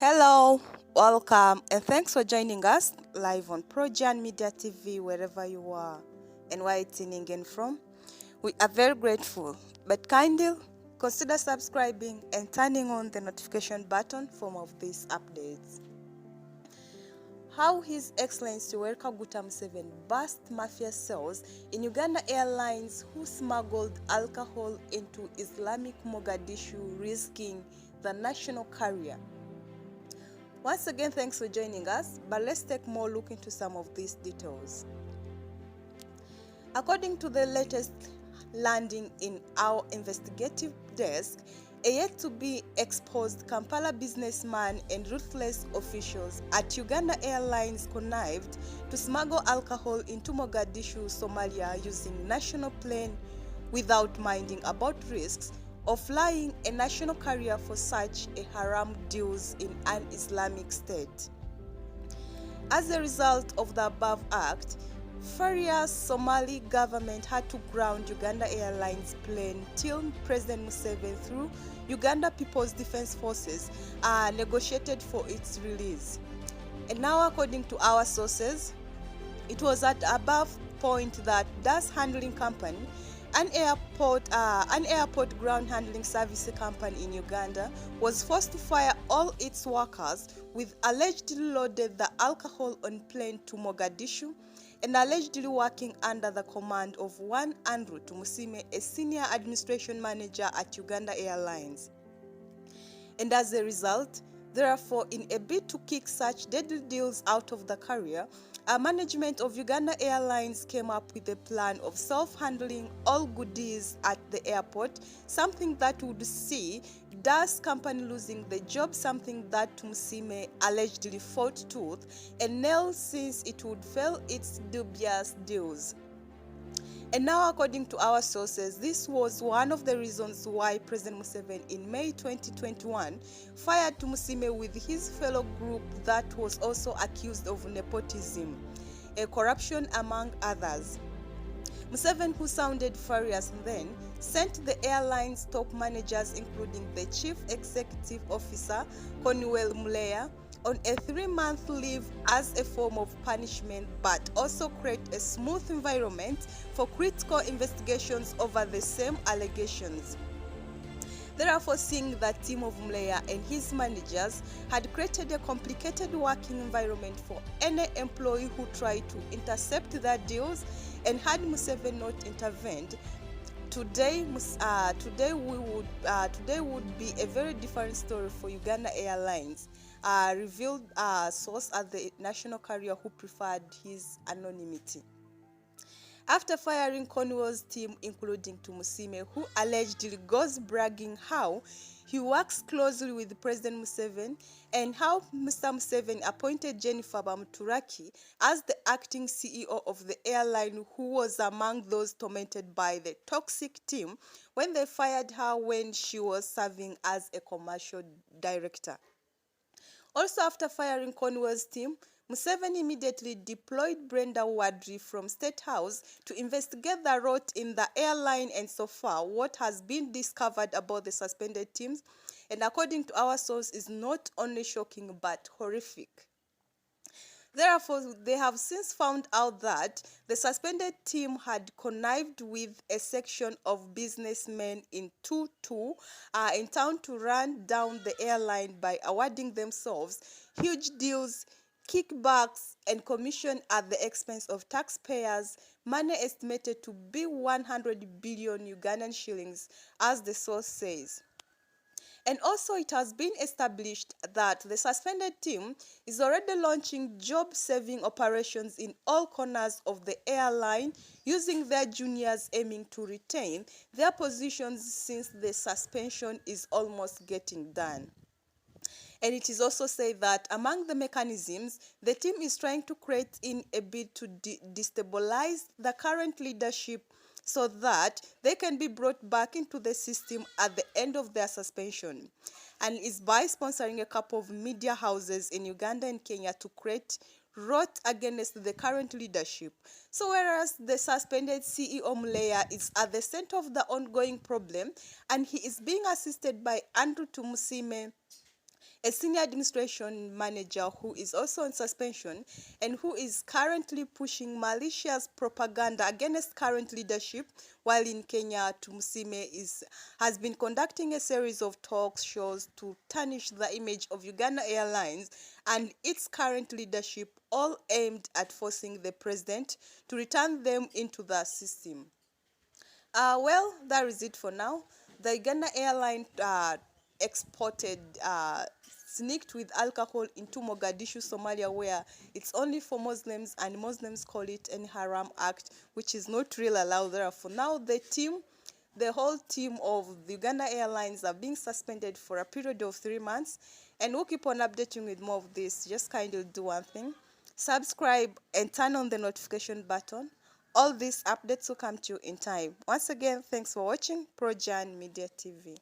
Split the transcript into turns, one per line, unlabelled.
Hello, welcome, and thanks for joining us live on Projan Media TV, wherever you are and where you're tuning in from. We are very grateful, but kindly consider subscribing and turning on the notification button for more of these updates. How His Excellency Yoweri Kaguta Museveni bust Mafia cells in Uganda Airlines who smuggled alcohol into Islamic Mogadishu, risking the national carrier. Once again, thanks for joining us, but let's take more look into some of these details. According to the latest landing in our investigative desk, a yet-to-be exposed Kampala businessman and ruthless officials at Uganda Airlines connived to smuggle alcohol into Mogadishu, Somalia using national plane without minding about risks of flying a national carrier for such a haram deals in an Islamic state. As a result of the above act, Faria's Somali government had to ground Uganda Airlines plane till President Museveni through Uganda People's Defense Forces negotiated for its release. And now, according to our sources, it was at above point that Das Handling Company, an airport ground handling service company in Uganda, was forced to fire all its workers with allegedly loaded the alcohol on plane to Mogadishu and allegedly working under the command of one Andrew Tumusime, a senior administration manager at Uganda Airlines. And as a result, therefore, in a bid to kick such deadly deals out of the carrier, management of Uganda Airlines came up with a plan of self-handling all goodies at the airport, something that would see Das company losing the job, something that Tumusime allegedly fought tooth and nail since it would fail its dubious deals. And now, according to our sources, this was one of the reasons why President Museveni in May 2021 fired Tumusime with his fellow group that was also accused of nepotism, a corruption among others. Museveni, who sounded furious then, sent the airline's top managers, including the chief executive officer, Cornwell Muleya, on a 3-month leave as a form of punishment, but also create a smooth environment for critical investigations over the same allegations. Therefore, seeing that team of Muleya and his managers had created a complicated working environment for any employee who tried to intercept their deals, and had Museveni not intervened, today would be a very different story for Uganda Airlines, revealed a source at the national carrier who preferred his anonymity. After firing Cornwell's team, including Tumusime, who allegedly goes bragging how he works closely with President Museveni and how Mr. Museveni appointed Jennifer Bamuturaki as the acting CEO of the airline, who was among those tormented by the toxic team when they fired her when she was serving as a commercial director. Also, after firing Cornwell's team, Museveni immediately deployed Brenda Wadri from State House to investigate the rot in the airline, and so far what has been discovered about the suspended teams, and according to our source, is not only shocking but horrific. Therefore, they have since found out that the suspended team had connived with a section of businessmen in town to run down the airline by awarding themselves huge deals, kickbacks, and commission at the expense of taxpayers, money estimated to be 100 billion Ugandan shillings, as the source says. And also, it has been established that the suspended team is already launching job-saving operations in all corners of the airline, using their juniors aiming to retain their positions since the suspension is almost getting done. And it is also said that among the mechanisms, the team is trying to create in a bid to destabilize the current leadership so that they can be brought back into the system at the end of their suspension, and is by sponsoring a couple of media houses in Uganda and Kenya to create rot against the current leadership. So whereas the suspended CEO Muleya is at the center of the ongoing problem and he is being assisted by Andrew Tumusime, a senior administration manager who is also on suspension and who is currently pushing malicious propaganda against current leadership, while in Kenya, Tumusime has been conducting a series of talk shows to tarnish the image of Uganda Airlines and its current leadership, all aimed at forcing the president to return them into the system. Well, that is it for now. The Uganda airline exported, sneaked with alcohol into Mogadishu, Somalia, where it's only for Muslims, and Muslims call it an haram act, which is not really allowed there. For now, the whole team of the Uganda Airlines are being suspended for a period of 3 months, and we'll keep on updating with more of this. Just kind of do one thing: subscribe and turn on the notification button. All these updates will come to you in time. Once again, thanks for watching Projan Media TV.